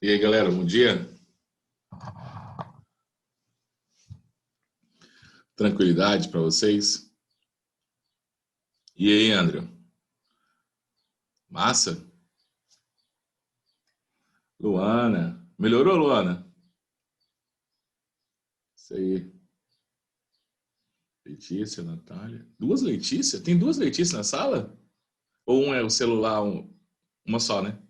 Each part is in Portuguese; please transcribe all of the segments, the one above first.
E aí, galera, bom dia. Tranquilidade para vocês? E aí, André? Massa? Luana. Melhorou, Luana? Isso aí. Letícia, Natália. Duas Letícia? Tem duas Letícia na sala? Ou um é o celular, uma só, né?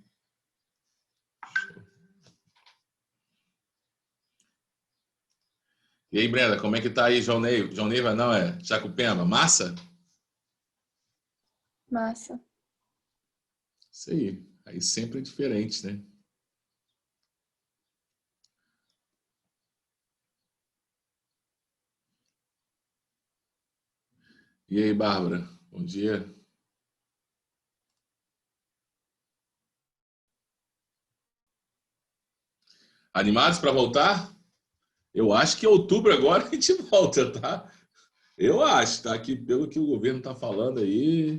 E aí, Brenda, como é que tá aí, João Neiva? João Neiva não, é Jacupema. Massa? Massa. Isso aí. Aí sempre é diferente, né? E aí, Bárbara? Bom dia. Animados para voltar? Eu acho que em outubro agora a gente volta, tá? Eu acho, tá? Que pelo que o governo tá falando aí,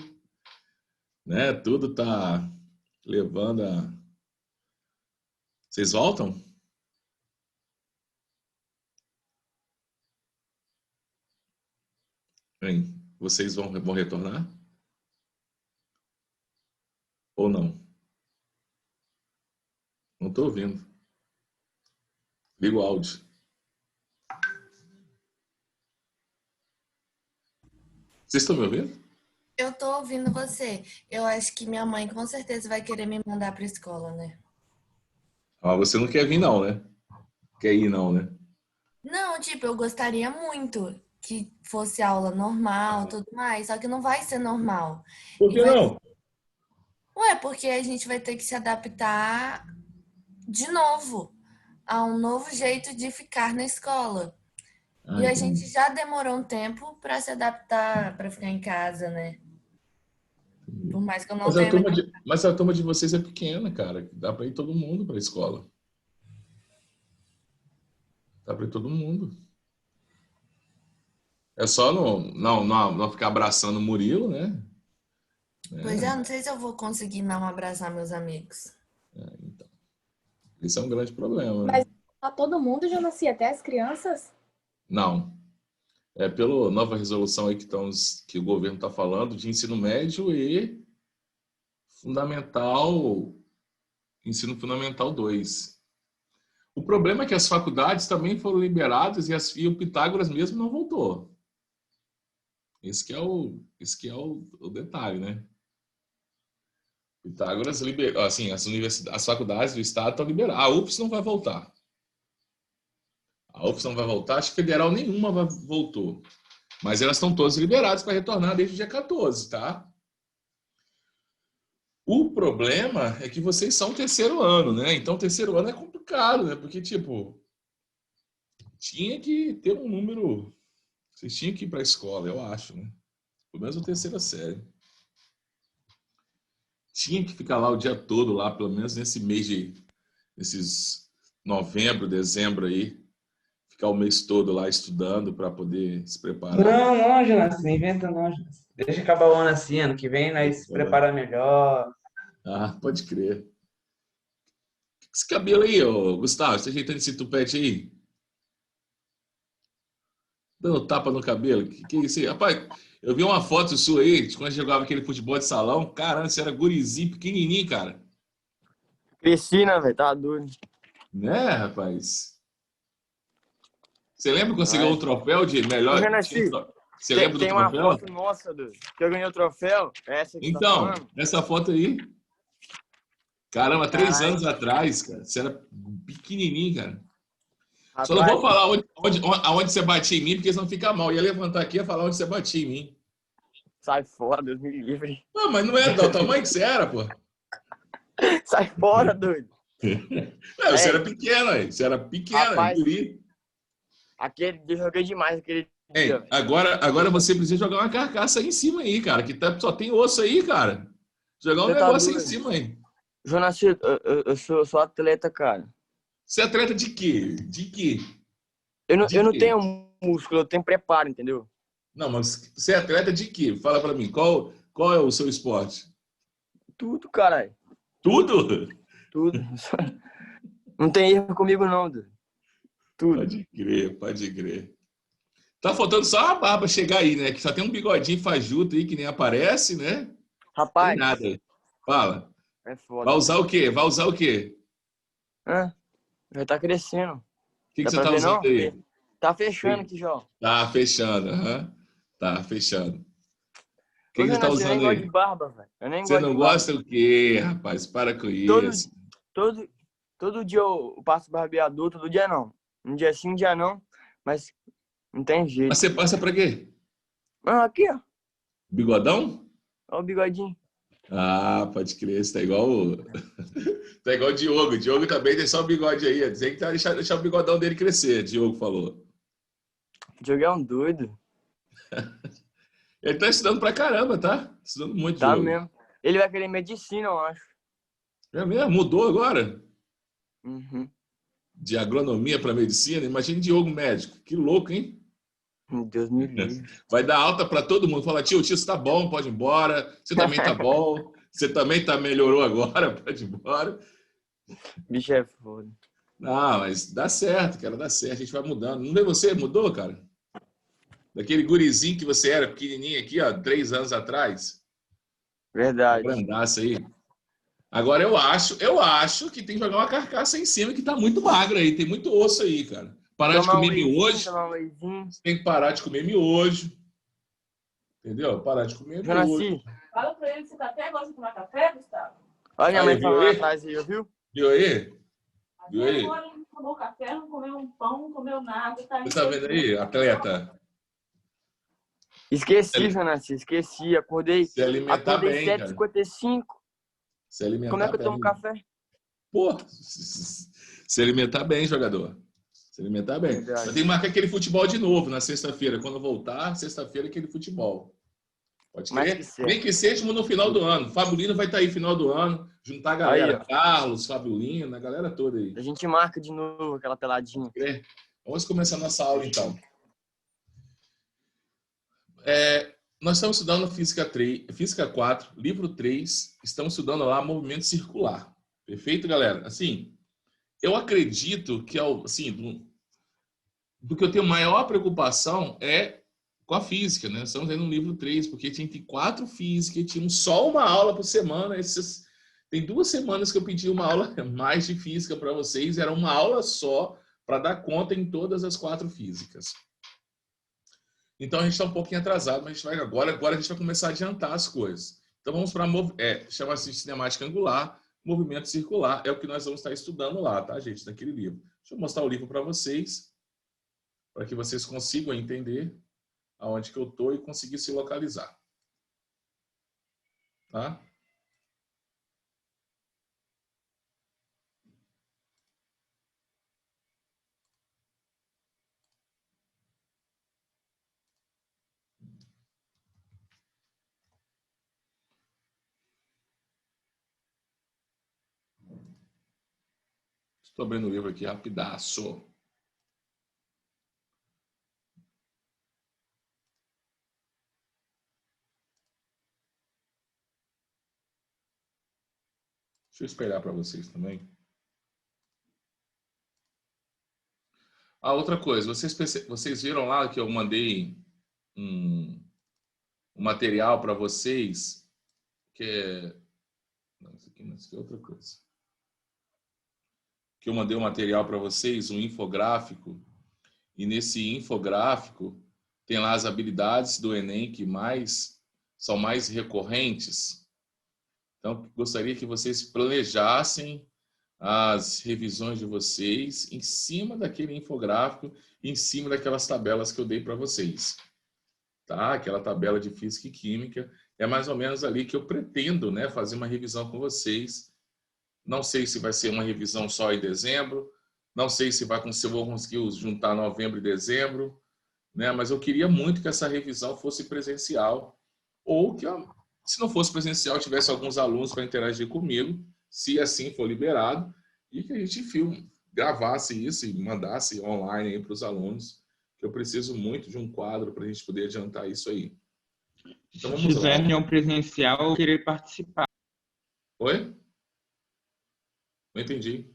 né? Tudo tá levando a... Vocês voltam? Hein? Vocês vão retornar? Ou não? Não tô ouvindo. Liga o áudio. Vocês estão me ouvindo? Eu tô ouvindo você. Eu acho que minha mãe com certeza vai querer me mandar pra escola, né? Ah, você não quer vir não, né? Quer ir não, né? Não, tipo, eu gostaria muito que fosse aula normal, tudo mais, só que não vai ser normal. Por E que vai... não? Ué, porque a gente vai ter que se adaptar de novo a um novo jeito de ficar na escola. Ah, E a gente entendi. já demorou um tempo para se adaptar, para ficar em casa, né? Por mais que eu não Mas a tenha. turma de vocês é pequena, cara. Dá para ir todo mundo para a escola. Dá para ir todo mundo. É só não ficar abraçando o Murilo, né? Pois é, não sei se eu vou conseguir não abraçar meus amigos. Então, isso é um grande problema, né? Mas tá todo mundo já nascia, até as crianças? Não. É pela nova resolução aí que o governo está falando de ensino médio e fundamental, ensino fundamental 2. O problema é que as faculdades também foram liberadas e o Pitágoras mesmo não voltou. Esse que é o detalhe, né? Pitágoras liberou, assim, as faculdades do estado estão liberadas. A UFS não vai voltar. A UFS não vai voltar, acho que federal nenhuma voltou. Mas elas estão todas liberadas para retornar desde o dia 14, tá? O problema é que vocês são terceiro ano, né? Então, terceiro ano é complicado, né? Porque, tipo, tinha que ter um número... Vocês tinham que ir para a escola, eu acho, né? Pelo menos a terceira série. Tinha que ficar lá o dia todo, lá, pelo menos nesse mês esses novembro, dezembro aí, ficar o mês todo lá estudando para poder se preparar. Não, Jonas, não inventa não, Jonas. Deixa acabar o ano assim, ano que vem nós se prepara melhor. Ah, pode crer. Esse cabelo aí, ô, Gustavo, você ajeitando esse tupete aí? Dando tapa no cabelo? Que é isso aí? Rapaz, eu vi uma foto sua aí, de quando jogava aquele futebol de salão. Caramba, você era gurizinho, pequenininho, cara. Cristina, velho, tá doido. Né, rapaz? Você lembra quando você ganhou o troféu de melhor? Você lembra do Tem uma troféu? foto nossa, doido, que eu ganhei o troféu. É essa que Então, tá falando? essa foto aí. Caramba, 3 Caralho. anos atrás, cara. Você era pequenininho, cara. Só não vou Rapaz, falar aonde você batia em mim, porque senão fica mal. Eu ia levantar aqui e ia falar onde você batia em mim. sai fora, Deus me livre. Não, mas não é do tamanho que você era, pô. Sai fora, doido. Não, você Ei, era pequeno, aí. Você era pequeno, rapaz, guri. aquele dia eu joguei demais aquele Ei, dia. agora você precisa jogar uma carcaça aí em cima aí, cara. Que só tem osso aí, cara. Jogar um Você tá negócio aí em doido? cima aí. Jonas, eu sou atleta, cara. Você é atleta de quê? De quê? De Eu não quê? tenho músculo, eu tenho preparo, entendeu? Não, mas você é atleta de quê? Fala pra mim, qual é o seu esporte? Tudo, caralho. Tudo? Tudo. Não tem erro comigo, não, doido. Tudo. Pode crer, pode crer. Tá faltando só a barba chegar aí, né? Que só tem um bigodinho fajuto aí que nem aparece, né? Tem Rapaz, nada. Fala. é Vai foda. usar o quê? Vai usar o quê? Hã? Já tá crescendo. O que Dá você pra tá ver, usando não? aí? Tá fechando aqui, João. Tá fechando, aham. Tá fechando. O Ô, que você tá Jonas, eu nem usando gosto de aí? barba, velho. Eu nem Você gosto de não barba. gosta o quê, rapaz? Para com Todo, isso. todo dia eu passo barbeador, todo dia não. Um dia sim, um dia não. Mas não tem Mas jeito. você passa pra quê? Ah, aqui, ó. Bigodão? Ó o bigodinho. Ah, pode crer, você tá igual tá igual o Diogo. O Diogo também tem só o bigode aí. Dizer que tá deixar o bigodão dele crescer, Diogo falou. O Diogo é um doido. Ele tá estudando pra caramba, tá? Estudando muito, Tá Diogo. mesmo. Ele vai querer medicina, eu acho. É mesmo? Mudou agora? Uhum. De agronomia pra medicina? Imagina Diogo médico. Que louco, hein? Deus me livre. Vai dar alta pra todo mundo. Fala, tio, você tá bom, pode ir embora. Você também tá bom. Você também melhorou agora, pode ir embora. Bicho é foda. Não, mas dá certo, cara, dá certo. A gente vai mudando. Não vê você? Mudou, cara? Daquele gurizinho que você era pequenininho aqui, ó, 3 anos atrás. Uma Verdade. grandaça aí. Agora eu acho que tem que jogar uma carcaça aí em cima que tá muito magra aí. Tem muito osso aí, cara. Parar de Tomar um comer wheyzinho, miojo. tomar um wheyzinho. Você tem que parar de comer miojo. Entendeu? Parar de comer miojo. Jonaci, Fala pra ele, você tá até gosta de tomar café, Gustavo? olha minha Aí, mãe viu falando aí? atrás aí, viu? Viu aí? Viu Até aí? agora não tomou café, não comeu um pão, não comeu nada. Tá Você tá vendo aí, atleta? Esqueci, Jonaci, esqueci. Acordei Se alimentar bem, cara. 7h55. Se alimentar Como é que eu bem. tomo café? Pô, se alimentar bem, jogador. Se alimentar bem. Verdade. Mas tem que marcar aquele futebol de novo na sexta-feira. Quando voltar, sexta-feira, aquele futebol. Pode Mais crer? que certo. Nem que seja no final do ano. Fabulino vai estar aí final do ano. Juntar a galera. Aí, ó. Carlos, Fabulino, a galera toda aí. A gente marca de novo aquela peladinha. Vamos começar nossa aula, então. Nós estamos estudando Física 3, Física 4, livro 3. Estamos estudando lá movimento circular. Perfeito, galera? Assim, eu acredito que, assim, do que eu tenho maior preocupação é com a física, né? Estamos vendo no livro 3, porque tinha 4 física e tínhamos só uma aula por semana. Tem 2 semanas que eu pedi uma aula mais de física para vocês. Era uma aula só para dar conta em todas as 4 físicas. Então a gente está um pouquinho atrasado, mas a gente vai agora a gente vai começar a adiantar as coisas. Então vamos para chama-se cinemática angular, movimento circular, é o que nós vamos estar estudando lá, tá, gente, naquele livro. Deixa eu mostrar o livro para vocês, para que vocês consigam entender aonde que eu estou e conseguir se localizar. Tá? Estou abrindo o livro aqui rapidaço. Deixa eu espelhar para vocês também. Outra coisa, vocês viram lá que eu mandei um material para vocês, que é... Não, isso aqui é outra coisa. Que eu mandei um material para vocês, um infográfico, e nesse infográfico tem lá as habilidades do Enem que são mais recorrentes. Então, gostaria que vocês planejassem as revisões de vocês em cima daquele infográfico, em cima daquelas tabelas que eu dei para vocês. Tá? Aquela tabela de física e química. É mais ou menos ali que eu pretendo, né, fazer uma revisão com vocês. Não sei se vai ser uma revisão só em dezembro, não sei se eu vou conseguir juntar novembro e dezembro, né? Mas eu queria muito que essa revisão fosse presencial, ou que, se não fosse presencial, tivesse alguns alunos para interagir comigo, se assim for liberado, e que a gente gravasse isso e mandasse online para os alunos, que eu preciso muito de um quadro para a gente poder adiantar isso aí. Então, Se vamos lá. tiver reunião presencial, eu queria participar. Oi? Não entendi.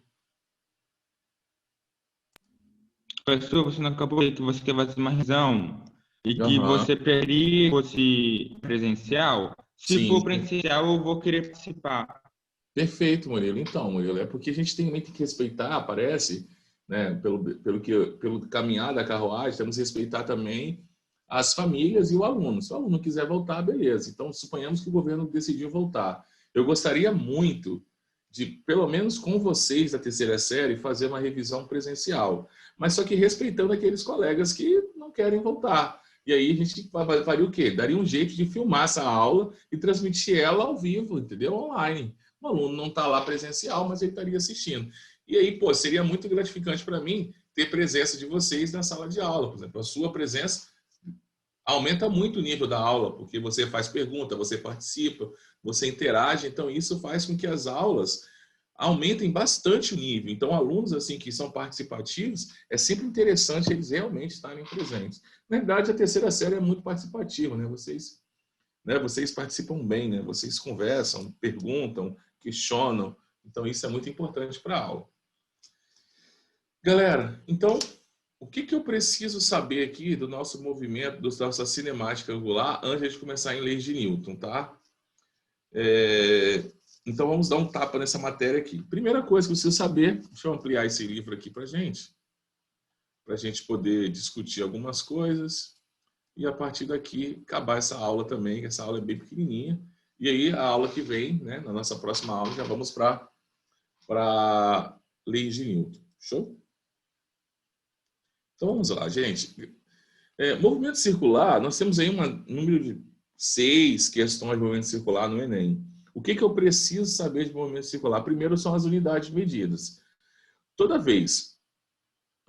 Professor, você não acabou de dizer que você quer fazer uma revisão e que Aham. você preferia que fosse presencial? Se Sim. for presencial, eu vou querer participar. Perfeito, Murilo. Então, Murilo, é porque a gente tem que respeitar, parece, né, pelo caminhar da carruagem, temos que respeitar também as famílias e o aluno. Se o aluno quiser voltar, beleza. Então, suponhamos que o governo decidiu voltar. Eu gostaria muito de, pelo menos com vocês da terceira série, fazer uma revisão presencial. Mas só que respeitando aqueles colegas que não querem voltar. E aí a gente faria o quê? Daria um jeito de filmar essa aula e transmitir ela ao vivo, entendeu? Online. O aluno não está lá presencial, mas ele estaria assistindo. E aí, pô, seria muito gratificante para mim ter presença de vocês na sala de aula. Por exemplo, a sua presença aumenta muito o nível da aula, porque você faz pergunta, você participa, você interage. Então, isso faz com que as aulas aumentem bastante o nível. Então, alunos assim que são participativos, é sempre interessante eles realmente estarem presentes. Na verdade, a terceira série é muito participativa, né? Vocês participam bem, né? Vocês conversam, perguntam, questionam. Então, isso é muito importante para a aula. Galera, então, o que eu preciso saber aqui do nosso movimento, da nossa cinemática angular, antes de começar em leis de Newton, tá? Então, vamos dar um tapa nessa matéria aqui. Primeira coisa que eu preciso saber, deixa eu ampliar esse livro aqui para a gente poder discutir algumas coisas e, a partir daqui, acabar essa aula também, que essa aula é bem pequenininha. E aí, a aula que vem, né, na nossa próxima aula, já vamos para leis de Newton. Show? Então, vamos lá, gente. Movimento circular, nós temos aí um número de 6 questões de movimento circular no Enem. O que eu preciso saber de movimento circular? Primeiro são as unidades medidas. Toda vez,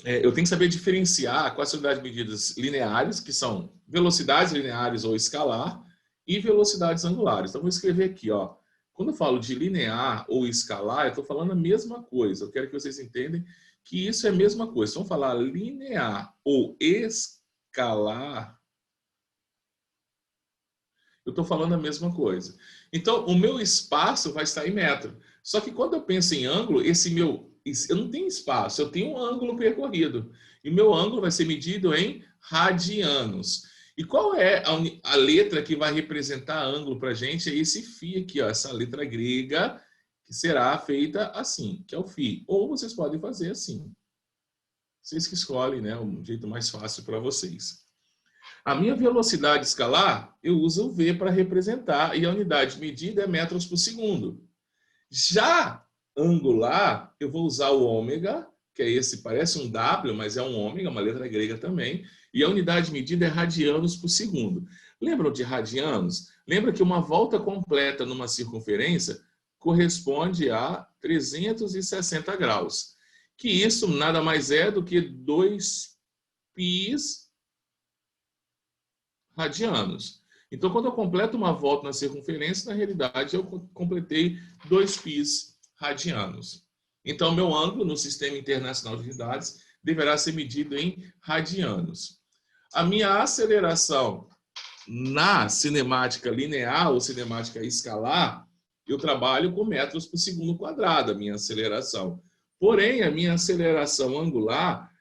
eu tenho que saber diferenciar quais são as unidades medidas lineares, que são velocidades lineares ou escalar, e velocidades angulares. Então, vou escrever aqui, ó. Quando eu falo de linear ou escalar, eu estou falando a mesma coisa. Eu quero que vocês entendam que isso é a mesma coisa. Se eu falar linear ou escalar, eu estou falando a mesma coisa. Então, o meu espaço vai estar em metro. Só que quando eu penso em ângulo, eu não tenho espaço, eu tenho um ângulo percorrido. E o meu ângulo vai ser medido em radianos. E qual é a letra que vai representar ângulo para a gente? É esse φ aqui, ó, essa letra grega, que será feita assim, que é o φ. Ou vocês podem fazer assim. Vocês que escolhem, né, o jeito mais fácil para vocês. A minha velocidade escalar, eu uso o V para representar, e a unidade medida é metros por segundo. Já angular, eu vou usar o ômega, que é esse, parece um W, mas é um ômega, uma letra grega também, e a unidade medida é radianos por segundo. Lembram de radianos? Lembra que uma volta completa numa circunferência corresponde a 360 graus. Que isso nada mais é do que 2 π radianos. Então, quando eu completo uma volta na circunferência, na realidade, eu completei 2 π radianos. Então, meu ângulo no Sistema Internacional de Unidades deverá ser medido em radianos. A minha aceleração na cinemática linear ou cinemática escalar, eu trabalho com metros por segundo quadrado, a minha aceleração. Porém, a minha aceleração angular,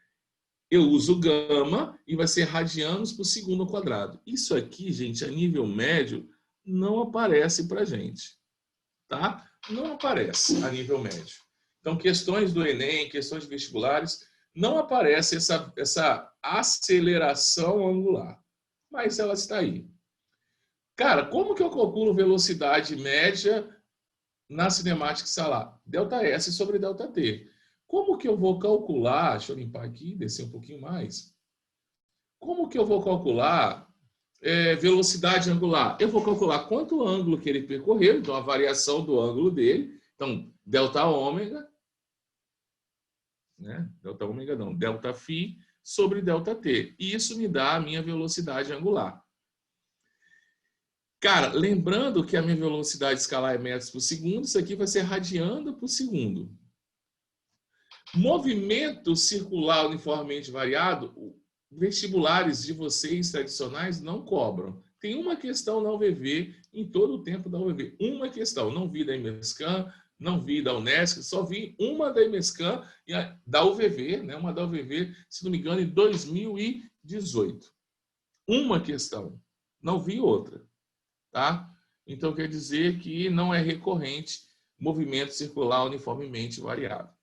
eu uso gama e vai ser radianos por segundo quadrado. Isso aqui, gente, a nível médio, não aparece para a gente. Tá? Não aparece a nível médio. Então, questões do Enem, questões de vestibulares, não aparece essa aceleração angular. Mas ela está aí. Cara, como que eu calculo velocidade média na cinemática escalar? ΔS sobre ΔT. Como que eu vou calcular, deixa eu limpar aqui, descer um pouquinho mais. Como que eu vou calcular velocidade angular? Eu vou calcular quanto ângulo que ele percorreu, então a variação do ângulo dele, então delta ômega, né? Delta ômega não, delta φ sobre delta t. E isso me dá a minha velocidade angular. Cara, lembrando que a minha velocidade escalar é metros por segundo, isso aqui vai ser radiano por segundo. Movimento circular uniformemente variado, vestibulares de vocês tradicionais não cobram. Tem uma questão na UVV, em todo o tempo da UVV. Uma questão, não vi da IMESCAM, não vi da UNESCO, só vi uma da IMESCAM e da UVV, né? Uma da UVV, se não me engano, em 2018. Uma questão, não vi outra. Tá? Então, quer dizer que não é recorrente movimento circular uniformemente variado.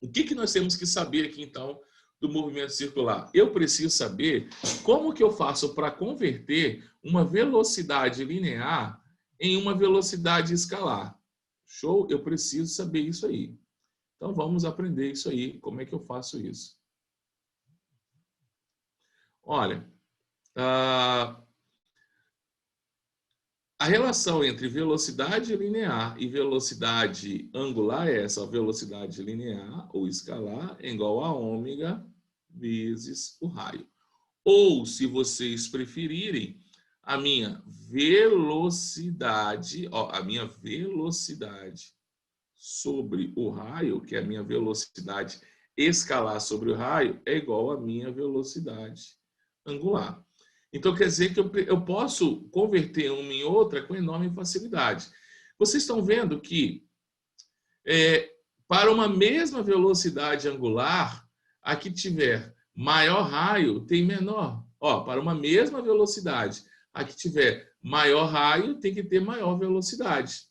O que nós temos que saber aqui, então, do movimento circular? Eu preciso saber como que eu faço para converter uma velocidade linear em uma velocidade escalar. Show? Eu preciso saber isso aí. Então, vamos aprender isso aí. Como é que eu faço isso? Olha, a relação entre velocidade linear e velocidade angular é essa. A velocidade linear ou escalar é igual a ômega vezes o raio. Ou, se vocês preferirem, a minha velocidade, sobre o raio, que é a minha velocidade escalar sobre o raio, é igual à minha velocidade angular. Então, quer dizer que eu posso converter uma em outra com enorme facilidade. Vocês estão vendo que, para uma mesma velocidade angular, a que tiver maior raio tem menor. Para uma mesma velocidade, a que tiver maior raio tem que ter maior velocidade.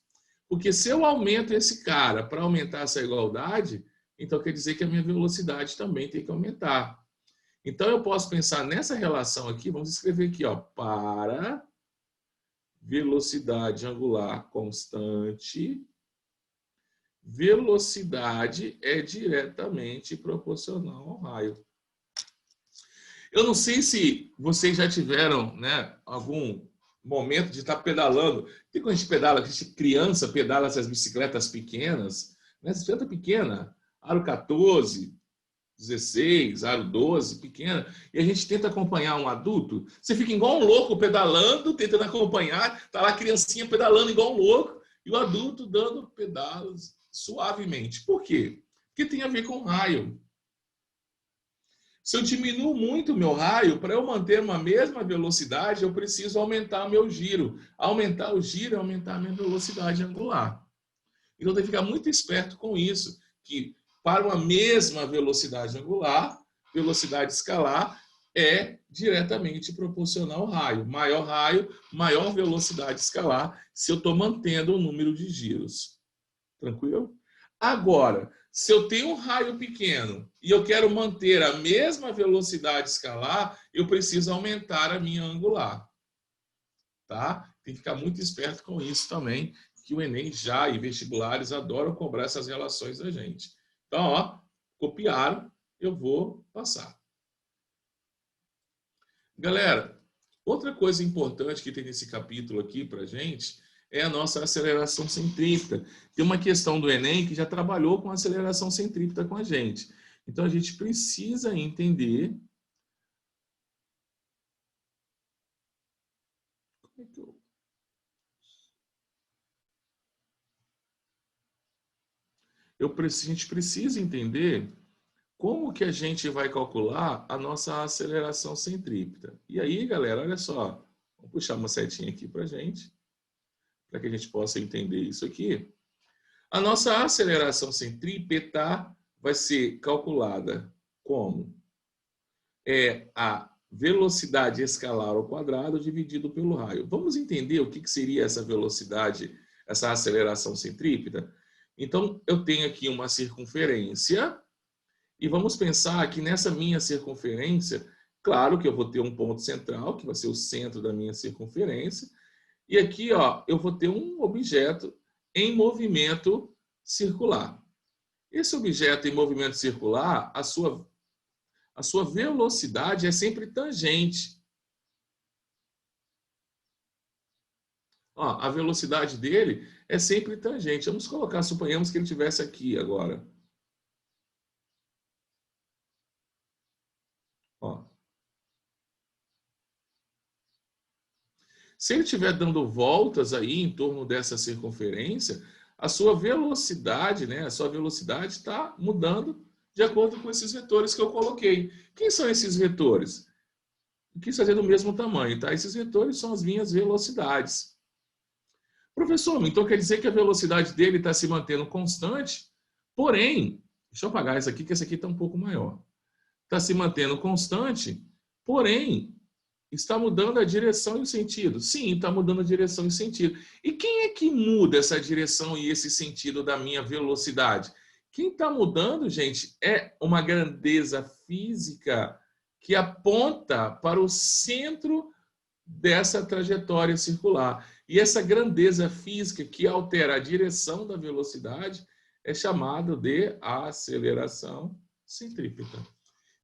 Porque se eu aumento esse cara para aumentar essa igualdade, então quer dizer que a minha velocidade também tem que aumentar. Então, eu posso pensar nessa relação aqui, vamos escrever aqui, para velocidade angular constante, velocidade é diretamente proporcional ao raio. Eu não sei se vocês já tiveram, né, algum momento de estar pedalando. E quando a gente pedala, a gente criança pedala essas bicicletas pequenas, né, bicicleta pequena, aro 14, 16, aro 12, pequena, e a gente tenta acompanhar um adulto, você fica igual um louco pedalando, tentando acompanhar, tá lá a criancinha pedalando igual um louco, e o adulto dando pedalos suavemente. Por quê? Porque tem a ver com raio. Se eu diminuo muito o meu raio, para eu manter uma mesma velocidade, eu preciso aumentar o meu giro. Aumentar o giro é aumentar a minha velocidade angular. Então, tem que ficar muito esperto com isso, que para uma mesma velocidade angular, velocidade escalar é diretamente proporcional ao raio. Maior velocidade escalar, se eu estou mantendo o número de giros. Tranquilo? Agora, se eu tenho um raio pequeno e eu quero manter a mesma velocidade escalar, eu preciso aumentar a minha angular. Tá? Tem que ficar muito esperto com isso também, que o Enem e vestibulares adoram cobrar essas relações da gente. Então, copiaram, eu vou passar. Galera, outra coisa importante que tem nesse capítulo aqui para gente é a nossa aceleração centrípeta. Tem uma questão do Enem que já trabalhou com aceleração centrípeta com a gente. Então, a gente precisa entender a gente precisa entender como que a gente vai calcular a nossa aceleração centrípeta. E aí, galera, olha só, vamos puxar uma setinha aqui para a gente, para que a gente possa entender isso aqui. A nossa aceleração centrípeta vai ser calculada como? É a velocidade escalar ao quadrado dividido pelo raio. Vamos entender o que seria essa velocidade, essa aceleração centrípeta? Então, eu tenho aqui uma circunferência e vamos pensar que nessa minha circunferência, claro que eu vou ter um ponto central, que vai ser o centro da minha circunferência, e aqui eu vou ter um objeto em movimento circular. Esse objeto em movimento circular, a sua velocidade é sempre tangente. Ó, a velocidade dele é sempre tangente. Vamos colocar, suponhamos que ele estivesse aqui agora. Ó. Se ele estiver dando voltas aí em torno dessa circunferência, a sua velocidade, né? A sua velocidade está mudando de acordo com esses vetores que eu coloquei. Quem são esses vetores? Quis fazer do mesmo tamanho, tá? Esses vetores são as minhas velocidades. Professor, então quer dizer que a velocidade dele está se mantendo constante, porém, deixa eu apagar isso aqui, que esse aqui está um pouco maior. Está se mantendo constante, porém, está mudando a direção e o sentido. Sim, está mudando a direção e o sentido. E quem é que muda essa direção e esse sentido da minha velocidade? Quem está mudando, gente, é uma grandeza física que aponta para o centro dessa trajetória circular. E essa grandeza física que altera a direção da velocidade é chamada de aceleração centrípeta.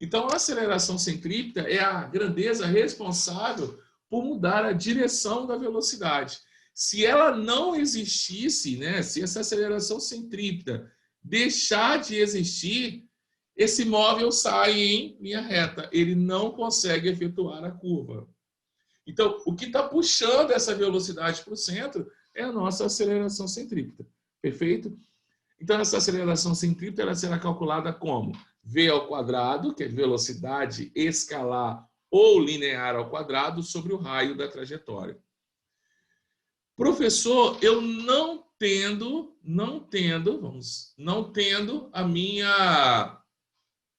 Então, a aceleração centrípeta é a grandeza responsável por mudar a direção da velocidade. Se ela não existisse, né, se essa aceleração centrípeta deixar de existir, esse móvel sai em linha reta. Ele não consegue efetuar a curva. Então, o que está puxando essa velocidade para o centro é a nossa aceleração centrípeta. Perfeito? Então, essa aceleração centrípeta ela será calculada como v ao quadrado, que é velocidade escalar ou linear ao quadrado, sobre o raio da trajetória. Professor, eu não tendo a minha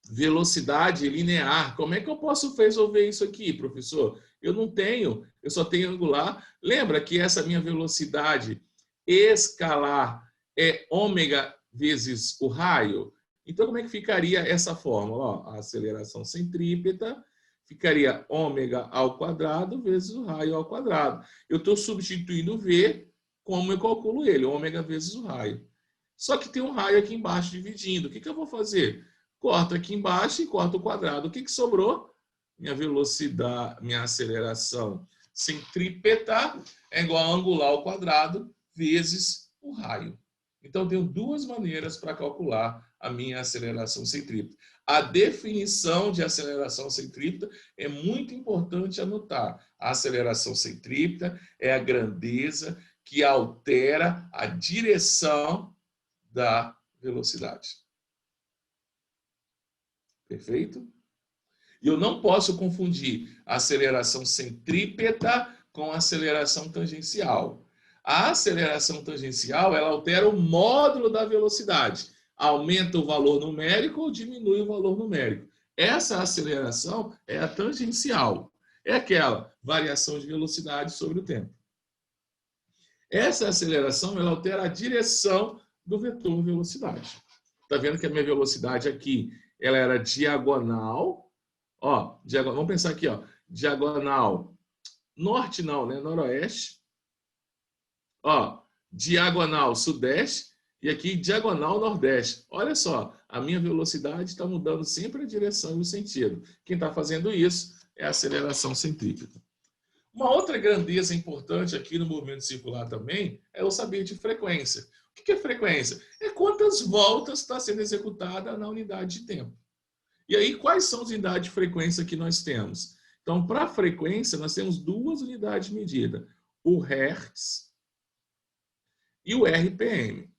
velocidade linear. Como é que eu posso resolver isso aqui, professor? Eu não tenho, eu só tenho angular. Lembra que essa minha velocidade escalar é ômega vezes o raio? Então, como é que ficaria essa fórmula? Ó, a aceleração centrípeta ficaria ômega ao quadrado vezes o raio ao quadrado. Eu estou substituindo V, como eu calculo ele, ômega vezes o raio. Só que tem um raio aqui embaixo dividindo. O que eu vou fazer? Corto aqui embaixo e corto o quadrado. O que sobrou? Minha velocidade, minha aceleração centrípeta é igual a angular ao quadrado vezes o raio. Então, eu tenho duas maneiras para calcular a minha aceleração centrípeta. A definição de aceleração centrípeta é muito importante anotar. A aceleração centrípeta é a grandeza que altera a direção da velocidade. Perfeito? E eu não posso confundir a aceleração centrípeta com a aceleração tangencial. A aceleração tangencial, ela altera o módulo da velocidade. Aumenta o valor numérico ou diminui o valor numérico. Essa aceleração é a tangencial. É aquela variação de velocidade sobre o tempo. Essa aceleração, ela altera a direção do vetor velocidade. Está vendo que a minha velocidade aqui, ela era diagonal. Ó, vamos pensar aqui, ó, diagonal norte não, né? Noroeste. Ó, diagonal sudeste e aqui diagonal nordeste. Olha só, a minha velocidade está mudando sempre a direção e o sentido. Quem está fazendo isso é a aceleração centrípeta. Uma outra grandeza importante aqui no movimento circular também é o saber de frequência. O que é frequência? É quantas voltas está sendo executada na unidade de tempo. E aí, quais são as unidades de frequência que nós temos? Então, para a frequência, nós temos duas unidades de medida. O Hertz e o RPM.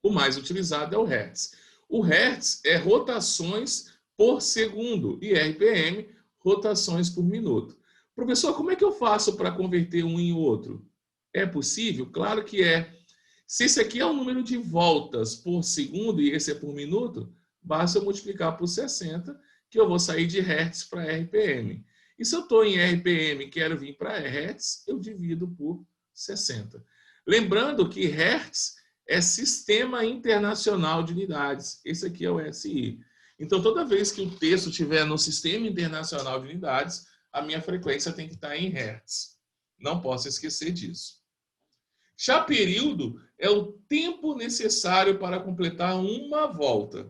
O mais utilizado é o Hertz. O Hertz é rotações por segundo e RPM, rotações por minuto. Professor, como é que eu faço para converter um em outro? É possível? Claro que é. Se esse aqui é o número de voltas por segundo e esse é por minuto, basta eu multiplicar por 60, que eu vou sair de Hertz para RPM. E se eu estou em RPM e quero vir para Hertz, eu divido por 60. Lembrando que Hertz é Sistema Internacional de Unidades. Esse aqui é o SI. Então, toda vez que o texto estiver no Sistema Internacional de Unidades, a minha frequência tem que estar em Hertz. Não posso esquecer disso. Já período é o tempo necessário para completar uma volta.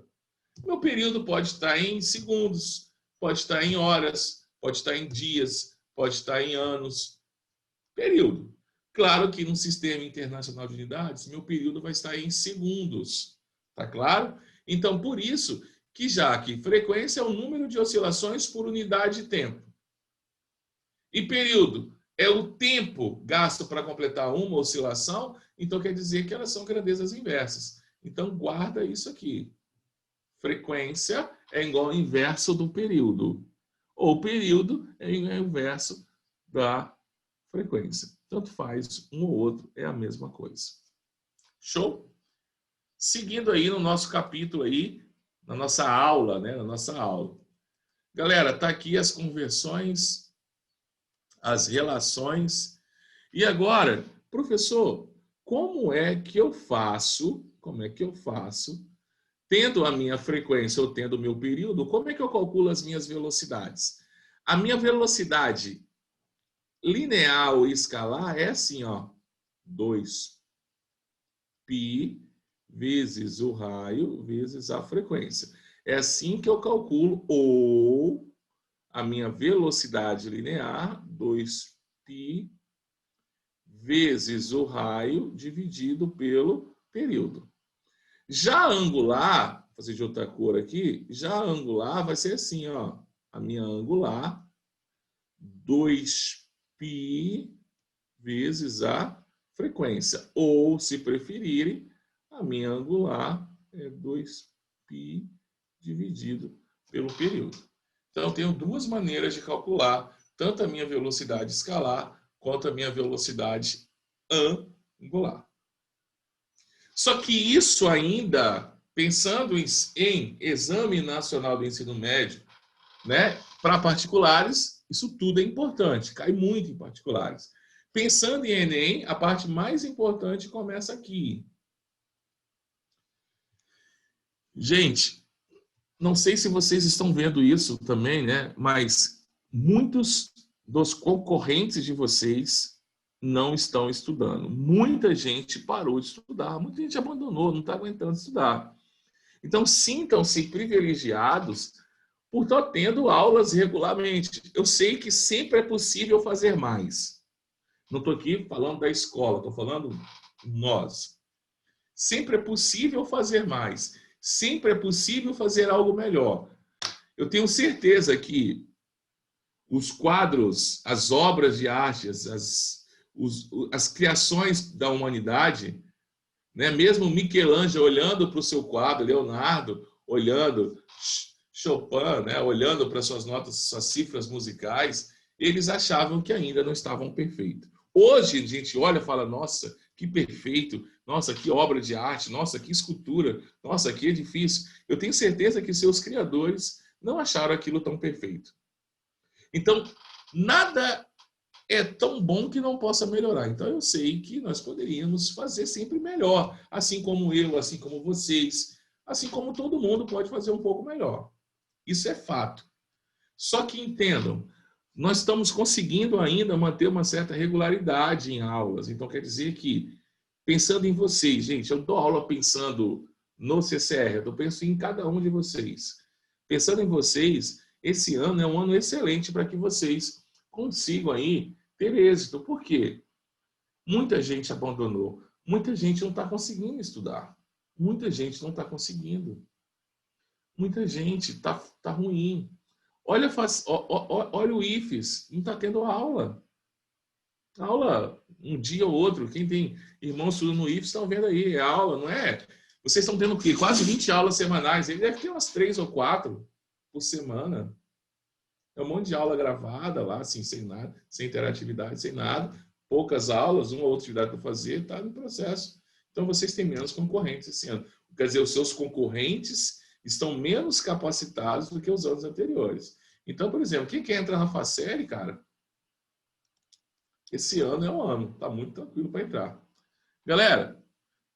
Meu período pode estar em segundos, pode estar em horas, pode estar em dias, pode estar em anos. Período. Claro que num sistema internacional de unidades, meu período vai estar em segundos. Tá claro? Então, por isso que já que frequência é o número de oscilações por unidade de tempo. E período é o tempo gasto para completar uma oscilação, então quer dizer que elas são grandezas inversas. Então, guarda isso aqui. Frequência é igual ao inverso do período. Ou período é igual ao inverso da frequência. Tanto faz, um ou outro é a mesma coisa. Show? Seguindo aí no nosso capítulo aí, na nossa aula, né? Na nossa aula. Galera, tá aqui as conversões, as relações. E agora, professor, como é que eu faço, tendo a minha frequência ou tendo o meu período, como é que eu calculo as minhas velocidades? A minha velocidade linear ou escalar é assim, ó, 2π vezes o raio vezes a frequência. É assim que eu calculo, ou a minha velocidade linear, 2π vezes o raio dividido pelo período. Já angular, vou fazer de outra cor aqui, já angular vai ser assim, ó, a minha angular, 2π vezes a frequência. Ou, se preferirem, a minha angular é 2π dividido pelo período. Então, eu tenho duas maneiras de calcular tanto a minha velocidade escalar quanto a minha velocidade angular. Só que isso ainda, pensando em Exame Nacional do Ensino Médio, né, para particulares, isso tudo é importante, cai muito em particulares. Pensando em Enem, a parte mais importante começa aqui. Gente, não sei se vocês estão vendo isso também, né? Mas muitos dos concorrentes de vocês não estão estudando. Muita gente parou de estudar, muita gente abandonou, não está aguentando estudar. Então, sintam-se privilegiados por estar tendo aulas regularmente. Eu sei que sempre é possível fazer mais. Não estou aqui falando da escola, estou falando nós. Sempre é possível fazer mais. Sempre é possível fazer algo melhor. Eu tenho certeza que os quadros, as obras de arte, as criações da humanidade, né? Mesmo Michelangelo olhando para o seu quadro, Leonardo olhando, Chopin, né? Olhando para suas notas, suas cifras musicais, eles achavam que ainda não estavam perfeitos. Hoje a gente olha e fala, nossa, que perfeito, nossa, que obra de arte, nossa, que escultura, nossa, que edifício. Eu tenho certeza que seus criadores não acharam aquilo tão perfeito. Então, nada é tão bom que não possa melhorar. Então, eu sei que nós poderíamos fazer sempre melhor, assim como eu, assim como vocês, assim como todo mundo pode fazer um pouco melhor. Isso é fato. Só que entendam, nós estamos conseguindo ainda manter uma certa regularidade em aulas. Então, quer dizer que, pensando em vocês, gente, eu dou aula pensando no CCR, eu penso em cada um de vocês. Pensando em vocês, esse ano é um ano excelente para que vocês consigam aí ter êxito. Por quê? Muita gente abandonou. Muita gente não está conseguindo estudar. Muita gente não está conseguindo. Muita gente está ruim. Olha o IFES, não está tendo aula. Aula um dia ou outro. Quem tem irmãos estudando no IFES estão vendo aí. É aula, não é? Vocês estão tendo o quê? Quase 20 aulas semanais. Ele deve ter umas 3 ou 4 por semana. É um monte de aula gravada lá, assim, sem nada, sem interatividade, sem nada. Poucas aulas, uma ou outra atividade para fazer, está no processo. Então, vocês têm menos concorrentes esse ano. Quer dizer, os seus concorrentes estão menos capacitados do que os anos anteriores. Então, por exemplo, quem quer entrar na FACEL, cara, esse ano é um ano. Está muito tranquilo para entrar. Galera,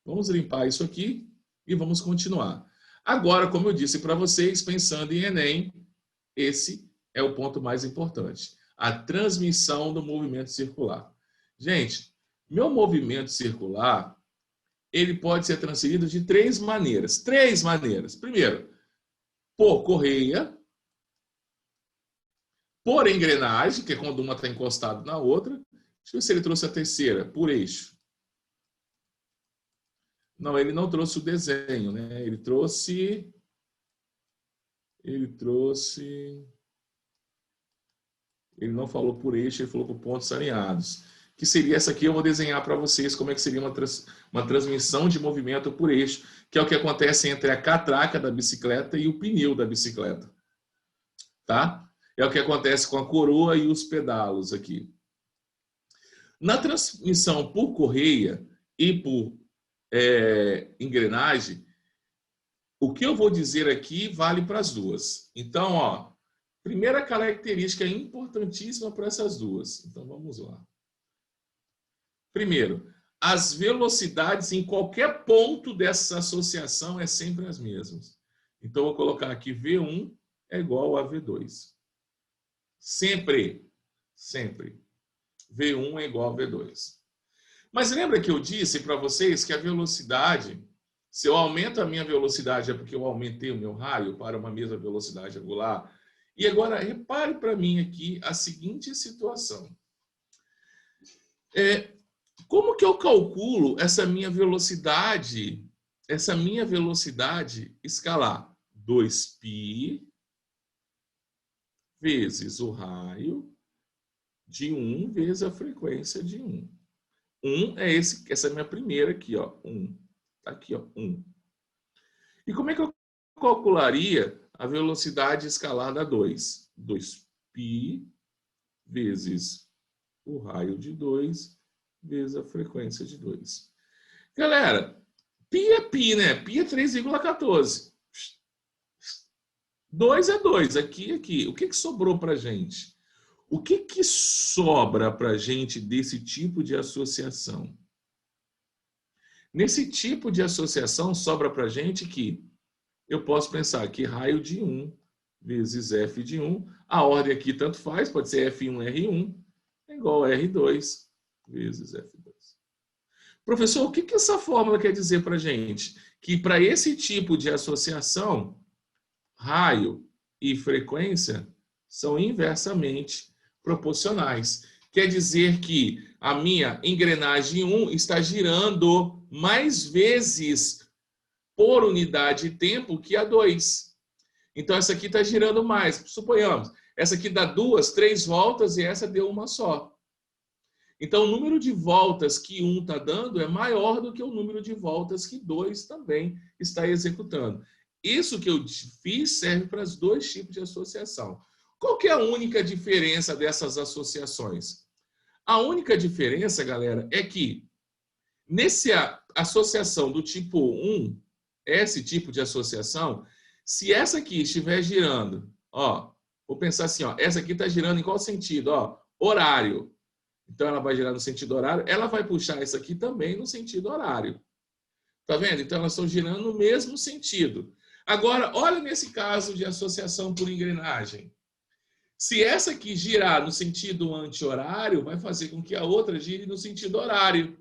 vamos limpar isso aqui e vamos continuar. Agora, como eu disse para vocês, pensando em Enem, esse é o ponto mais importante. A transmissão do movimento circular. Gente, Meu movimento circular, ele pode ser transferido de três maneiras. Três maneiras. Primeiro, por correia, por engrenagem, que é quando uma está encostada na outra. Deixa eu ver se ele trouxe a terceira, por eixo. Não, ele não trouxe o desenho, né? Ele trouxe... Ele não falou por eixo, ele falou por pontos alinhados. Que seria essa aqui, eu vou desenhar para vocês como é que seria uma transmissão de movimento por eixo, que é o que acontece entre a catraca da bicicleta e o pneu da bicicleta. Tá? É o que acontece com a coroa e os pedalos aqui. Na transmissão por correia e por engrenagem, o que eu vou dizer aqui vale para as duas. Então, ó, primeira característica importantíssima para essas duas. Então, vamos lá. Primeiro, as velocidades em qualquer ponto dessa associação é sempre as mesmas. Então, eu vou colocar aqui V1 é igual a V2. Sempre. Sempre. V1 é igual a V2. Mas lembra que eu disse para vocês que a velocidade, se eu aumento a minha velocidade é porque eu aumentei o meu raio para uma mesma velocidade angular. E agora, repare para mim aqui a seguinte situação. Como que eu calculo essa minha velocidade escalar? 2π vezes o raio de 1 vezes a frequência de 1. 1 é essa é a minha primeira aqui, ó, 1. Tá aqui, ó, 1. E como é que eu calcularia a velocidade escalar da 2? 2π vezes o raio de 2 vezes a frequência de 2. Galera, π é π, né? π é 3,14. 2 é 2, aqui. O que sobrou para a gente? O que sobra para a gente desse tipo de associação? Nesse tipo de associação, sobra para a gente que eu posso pensar que raio de 1 vezes f de 1, a ordem aqui tanto faz, pode ser F1, R1, é igual a R2 vezes F2. Professor, o que essa fórmula quer dizer para a gente? Que para esse tipo de associação, raio e frequência são inversamente proporcionais. Quer dizer que a minha engrenagem 1 está girando mais vezes por unidade de tempo que a 2. Então, essa aqui está girando mais. Suponhamos, essa aqui dá 2, 3 voltas e essa deu uma só. Então, o número de voltas que 1 está dando é maior do que o número de voltas que 2 também está executando. Isso que eu fiz serve para os dois tipos de associação. Qual que é a única diferença dessas associações? A única diferença, galera, é que nessa associação do tipo 1, esse tipo de associação, se essa aqui estiver girando, ó, vou pensar assim, ó, essa aqui está girando em qual sentido? Ó, horário. Então, ela vai girar no sentido horário, ela vai puxar essa aqui também no sentido horário. Tá vendo? Então, elas estão girando no mesmo sentido. Agora, olha nesse caso de associação por engrenagem. Se essa aqui girar no sentido anti-horário, vai fazer com que a outra gire no sentido horário.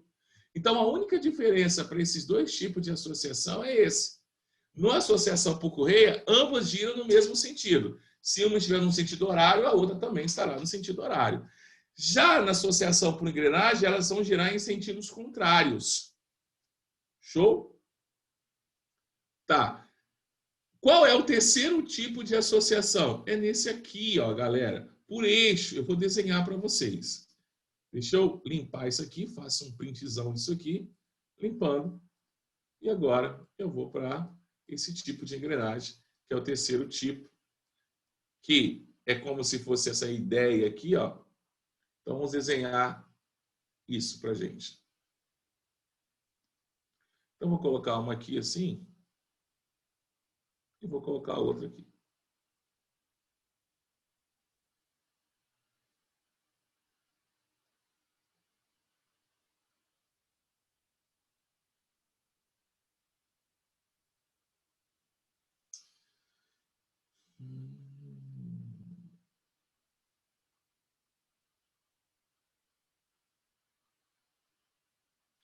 Então, a única diferença para esses dois tipos de associação é esse. Na associação por correia, ambas giram no mesmo sentido. Se uma estiver no sentido horário, a outra também estará no sentido horário. Já na associação por engrenagem, elas vão girar em sentidos contrários. Show? Tá. Qual é o terceiro tipo de associação? É nesse aqui, ó, galera. Por eixo. Eu vou desenhar para vocês. Deixa eu limpar isso aqui. Faço um printzão disso aqui. Limpando. E agora eu vou para esse tipo de engrenagem, que é o terceiro tipo. Que é como se fosse essa ideia aqui, ó. Então, vamos desenhar isso para a gente. Então, vou colocar uma aqui assim. E vou colocar outra aqui.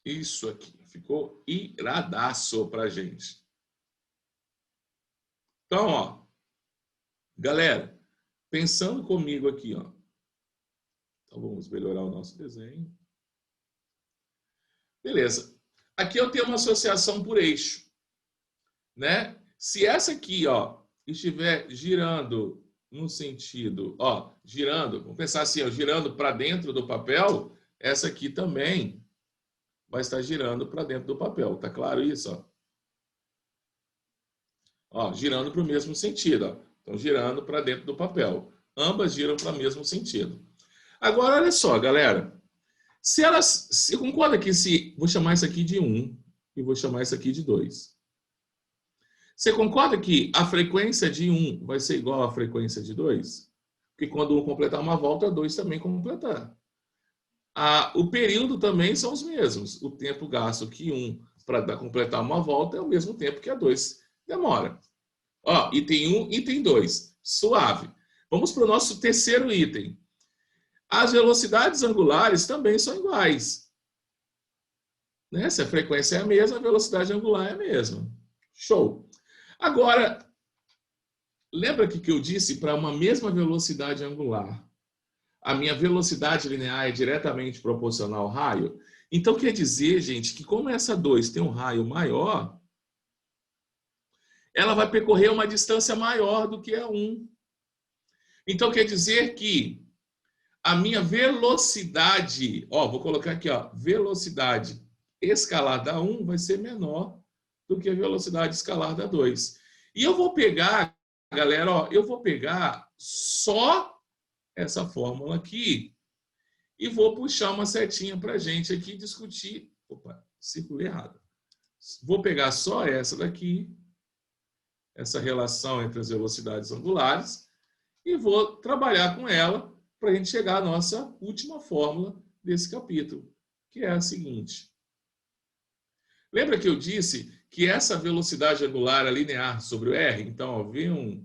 Isso aqui. Ficou iradaço pra gente. Então, ó. Galera, pensando comigo aqui, ó. Então, vamos melhorar o nosso desenho. Beleza. Aqui eu tenho uma associação por eixo, né? Se essa aqui, ó, estiver girando no sentido, ó, girando, vamos pensar assim, ó, girando para dentro do papel, essa aqui também vai estar girando para dentro do papel. Tá claro isso, ó? Ó, girando para o mesmo sentido, ó. Então, girando para dentro do papel. Ambas giram para o mesmo sentido. Agora, olha só, galera. Se elas... Se concorda que se... Vou chamar isso aqui de 1 e vou chamar isso aqui de 2. Você concorda que a frequência de 1 vai ser igual à frequência de 2? Porque quando 1 completar uma volta, 2 também completar. O período também são os mesmos. O tempo gasto que 1 para completar uma volta é o mesmo tempo que a 2 demora. Ó, item 1, item 2. Suave. Vamos para o nosso terceiro item. As velocidades angulares também são iguais. Né? Se a frequência é a mesma, a velocidade angular é a mesma. Show. Agora, lembra que eu disse para uma mesma velocidade angular, a minha velocidade linear é diretamente proporcional ao raio? Então, quer dizer, gente, que como essa 2 tem um raio maior, ela vai percorrer uma distância maior do que a 1. Então, quer dizer que a minha velocidade, ó, vou colocar aqui, ó, velocidade escalar da 1 vai ser menor do que a velocidade escalar da 2. E eu vou pegar, galera, ó, eu vou pegar só essa fórmula aqui e vou puxar uma setinha para a gente aqui discutir. Opa, circulei errado. Vou pegar só essa daqui, essa relação entre as velocidades angulares, e vou trabalhar com ela para a gente chegar à nossa última fórmula desse capítulo, que é a seguinte. Lembra que eu disse que essa velocidade angular é linear sobre o R? Então, ó, V1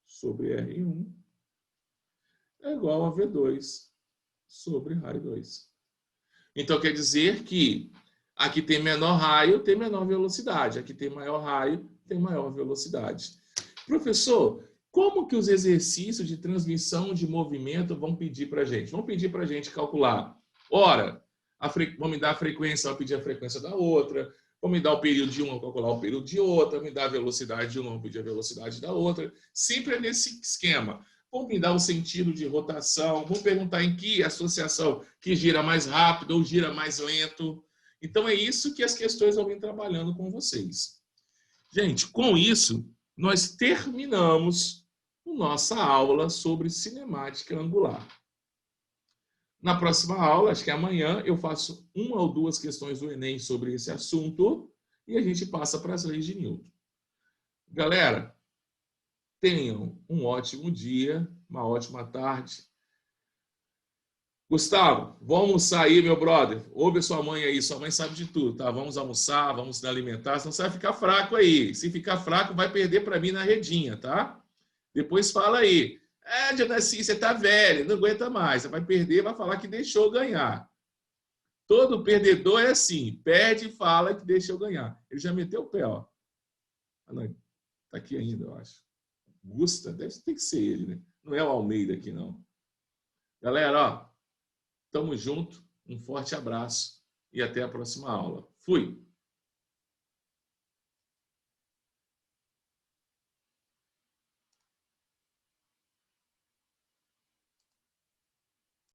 sobre R1 é igual a V2 sobre raio 2. Então, quer dizer que aqui tem menor raio, tem menor velocidade. Aqui tem maior raio, tem maior velocidade. Professor, como que os exercícios de transmissão de movimento vão pedir para a gente? Vão pedir para a gente calcular. Ora, vão me dar a frequência, vão pedir a frequência da outra. Vão me dar o período de uma, vão calcular o período de outra. Vão me dar a velocidade de uma, vão pedir a velocidade da outra. Sempre é nesse esquema. Vão me dar o sentido de rotação. Vão perguntar em que associação que gira mais rápido ou gira mais lento. Então, é isso que as questões vão vir trabalhando com vocês. Gente, com isso, nós terminamos nossa aula sobre cinemática angular. Na próxima aula, acho que é amanhã, eu faço 1 ou 2 questões do Enem sobre esse assunto e a gente passa para as leis de Newton. Galera, tenham um ótimo dia, uma ótima tarde. Gustavo, vamos almoçar aí, meu brother. Ouve a sua mãe aí, sua mãe sabe de tudo, tá? Vamos almoçar, vamos se alimentar, senão você vai ficar fraco aí. Se ficar fraco, vai perder para mim na redinha, tá? Depois fala aí. Jonassi, você tá velho, não aguenta mais. Você vai perder, vai falar que deixou ganhar. Todo perdedor é assim, perde e fala que deixou ganhar. Ele já meteu o pé, ó. Ah, não, tá aqui ainda, eu acho. Gusta, deve ter que ser ele, né? Não é o Almeida aqui, não. Galera, ó, tamo junto, um forte abraço e até a próxima aula. Fui!